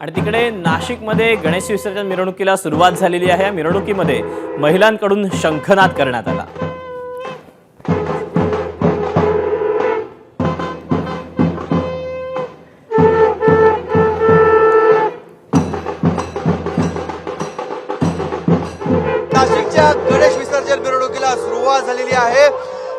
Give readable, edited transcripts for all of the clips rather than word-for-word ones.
आणि तिकडे नाशिकमध्ये गणेश विसर्जन मिरवणुकीला सुरुवात झालेली आहे। या मिरवणुकीमध्ये महिलांकडून शंखनाद करण्यात आला। नाशिकच्या गणेश विसर्जन मिरवणुकीला सुरुवात झालेली आहे।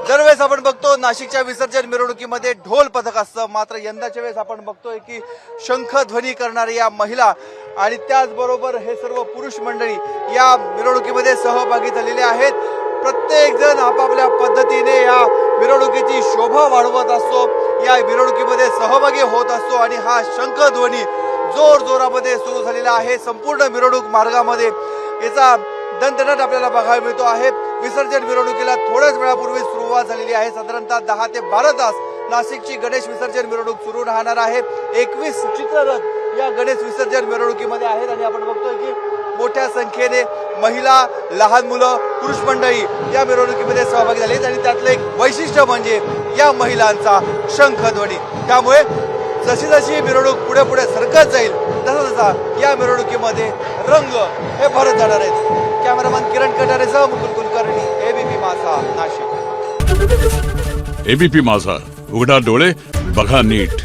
दरवेळेस आपण बघतो नाशिकच्या विसर्जन मिरवणुकीमध्ये ढोल पथक असतं, मात्र यंदाच्या वेळेस आपण बघतोय की शंखध्वनी करणाऱ्या या महिला आणि त्याचबरोबर हे सर्व पुरुष मंडळी या मिरवणुकीमध्ये सहभागी झालेले आहेत। प्रत्येक जण आपापल्या पद्धतीने या मिरवणुकीची शोभा वाढवत असतो, या मिरवणुकीमध्ये सहभागी होत असतो आणि हा शंखध्वनी जोर जोरामध्ये सुरू झालेला आहे। संपूर्ण मिरवणूक मार्गामध्ये याचा दणदणाट आपल्याला बघायला मिळतो आहे। विसर्जन मिरवणुकीला थोड्याच वेळापूर्वी सुरुवात झालेली आहे। साधारणतः 10 ते 12 तास नाशिकची गणेश विसर्जन मिरवणूक सुरू राहणार आहे। 21 चित्ररथ या गणेश विसर्जन मिरवणुकीमध्ये आहेत आणि आपण बघतोय की मोठ्या संख्येने महिला, लहान मुलं, पुरुष मंडळी या मिरवणुकीमध्ये सहभागी झाले आहेत आणि त्यातलं एक वैशिष्ट्य म्हणजे या महिलांचा शंखध्वनी। त्यामुळे जशी जशी मिरवणूक पुढे पुढे सरकत जाईल तसा तसा या मिरवणुकीमध्ये रंग हे भरत जाणार आहेत। कॅमेरामॅन किरण कटारेसह मुकुल कुलकर्णी, एबीपी माझा, नाशिक। एबीपी माझा, उघडा डोळे बघा नीट।